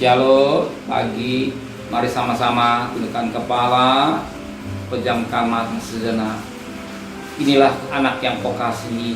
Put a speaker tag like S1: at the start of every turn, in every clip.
S1: Shalom, pagi, mari sama-sama tundukkan kepala, pejamkan mata sejenak. Inilah anak yang kau kasihi,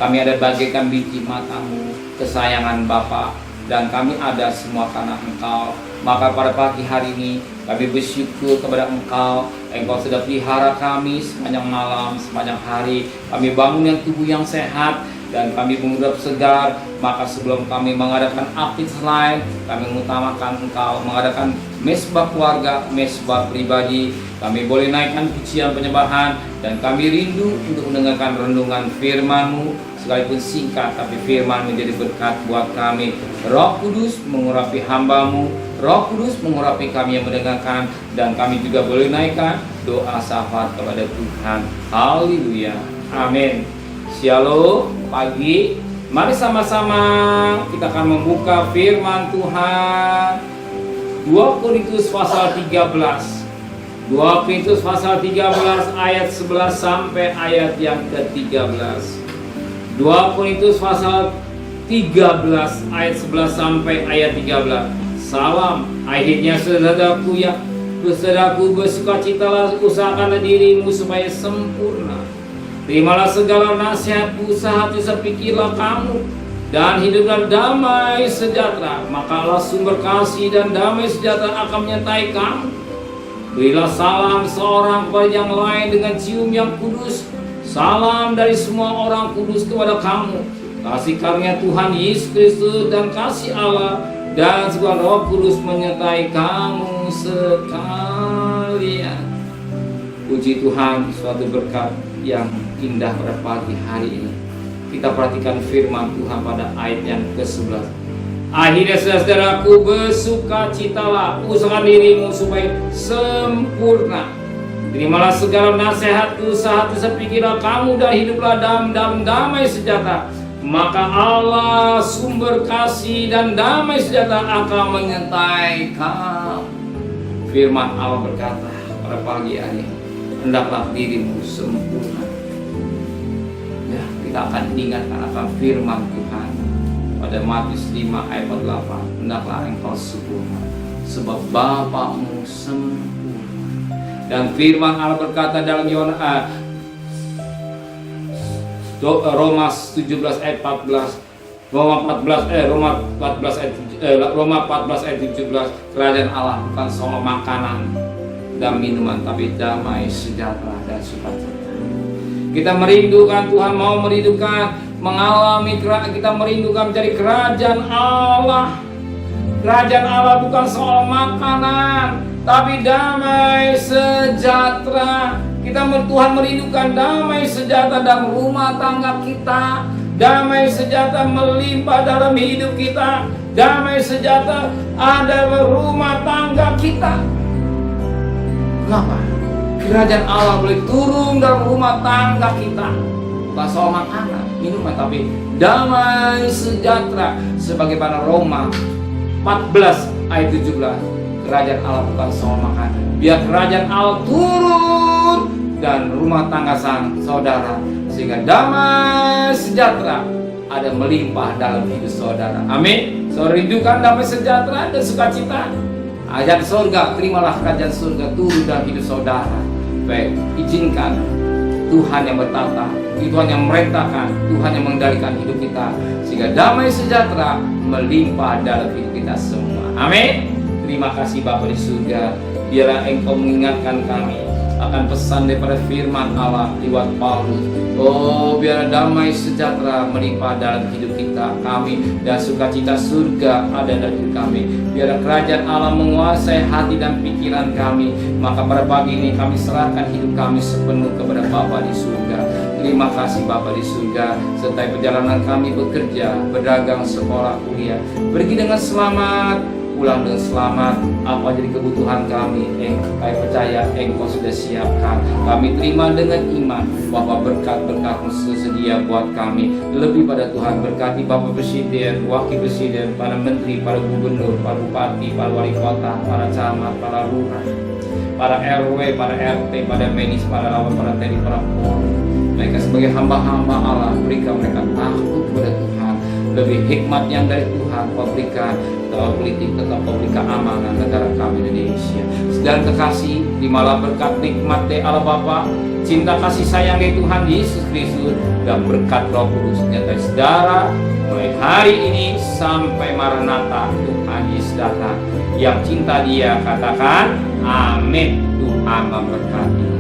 S1: kami ada bagaikan biji matamu, kesayangan Bapa, dan kami ada semua karena Engkau. Maka pada pagi hari ini kami bersyukur kepada Engkau sudah pelihara kami sepanjang malam, sepanjang hari. Kami bangun yang tubuh yang sehat, dan kami mengudap segar. Maka sebelum kami mengadakan aktivitas lain, kami mengutamakan Engkau, mengadakan mesbah keluarga, mesbah pribadi. Kami boleh naikkan pujian penyembahan, dan kami rindu untuk mendengarkan renungan firman-Mu, sekalipun singkat, tapi firman menjadi berkat buat kami. Roh Kudus mengurapi hamba-Mu, Roh Kudus mengurapi kami yang mendengarkan, dan kami juga boleh naikkan doa syafaat kepada Tuhan. Haleluya, amin. Shalom, pagi, mari sama-sama kita akan membuka firman Tuhan. 2 Korintus pasal 13. 2 Korintus pasal 13 ayat 11 sampai ayat yang ke-13. 2 Korintus pasal 13 ayat 11 sampai ayat 13. Salam, akhirnya saudaraku ya, saudaraku bersukacitalah, usahakanlah dirimu supaya sempurna. Terimalah segala nasihatku, sehati sepikirlah kamu, dan hiduplah damai sejahtera. Maka Allah sumber kasih dan damai sejahtera akan menyertai kamu. Berilah salam seorang kepada yang lain dengan cium yang kudus. Salam dari semua orang kudus kepada kamu. Kasih karunia Tuhan Yesus Kristus dan kasih Allah dan segala Roh Kudus menyertai kamu sekalian. Puji Tuhan, suatu berkat yang indah pada pagi hari ini. Kita perhatikan firman Tuhan pada ayat yang ke-11. Akhirnya saudaraku bersukacitalah, usahakan dirimu supaya sempurna. Terimalah segala nasihatku, sehati sepikirlah kamu, dan hiduplah dalam damai sejahtera. Maka Allah sumber kasih dan damai sejahtera akan menyertai kamu. Firman Allah berkata pada pagi hari ini, hendaklah dirimu sempurna. Ya, kita akan ingatkan akan firman Tuhan pada Matius 5 ayat 48. Hendaklah engkau sempurna, sebab Bapamu sempurna. Dan firman Allah berkata dalam Roma 17 ayat 14. Roma 14 ayat 17. Kerajaan Allah bukan soal makanan dan minuman, tapi damai sejahtera dan sukacita. Kita merindukan, Tuhan mau merindukan mengalami, kita merindukan menjadi kerajaan Allah. Kerajaan Allah bukan soal makanan, tapi damai sejahtera. Tuhan merindukan damai sejahtera dalam rumah tangga kita, damai sejahtera melimpah dalam hidup kita, damai sejahtera ada dalam rumah tangga kita. Kenapa? Kerajaan Allah boleh turun dalam rumah tangga kita. Bukan soal makanan, minuman, tapi damai sejahtera. Sebagaimana Roma 14 ayat 17. Kerajaan Allah bukan soal makanan. Biar kerajaan Allah turun dan rumah tangga sang saudara, sehingga damai sejahtera ada melimpah dalam hidup saudara. Amin. Saudara rindukan damai sejahtera dan sukacita. Ayat surga, terimalah kerajaan surga turun dalam hidup saudara. Baik, izinkan Tuhan yang bertata, Tuhan yang merintahkan, Tuhan yang mengendalikan hidup kita, sehingga damai sejahtera melimpah dalam hidup kita semua. Amin. Terima kasih Bapa di surga. Biarlah Engkau mengingatkan kami akan pesan daripada firman Allah lewat Paulus. Oh, biar damai sejahtera melimpah dalam hidup kita, kami, dan sukacita surga ada dalam hidup kami. Biar kerajaan Allah menguasai hati dan pikiran kami. Maka pada pagi ini kami serahkan hidup kami sepenuh kepada Bapa di surga. Terima kasih Bapa di surga. Sertai perjalanan kami bekerja, berdagang, sekolah, kuliah, pergi dengan selamat, pulang dengan selamat. Apa jadi kebutuhan kami, kami percaya Engkau sudah siapkan. Kami terima dengan iman bahwa berkat-berkat-Mu sedia buat kami. Lebih pada Tuhan, berkati Bapak Presiden, Wakil Presiden, para Menteri, para Gubernur, para Bupati, para Wali Kota, para Camat, para Lurah, para RW, para RT, para Medis, para Lawan, para TNI, para Polri. Mereka sebagai hamba-hamba Allah, berikan mereka takut kepada Tuhan. lebih hikmat yang dari Tuhan. Kau berikan politik, tetap kau berikan amanah negara kami Indonesia. Dan kekasih, terimalah berkat nikmat dari Allah Bapa, cinta kasih sayang dari Tuhan Yesus Kristus, dan berkat Roh Kudus nyata saudara mulai hari ini sampai Maranatha Tuhan Yesus datang. Yang cinta Dia katakan amin. Tuhan memberkati.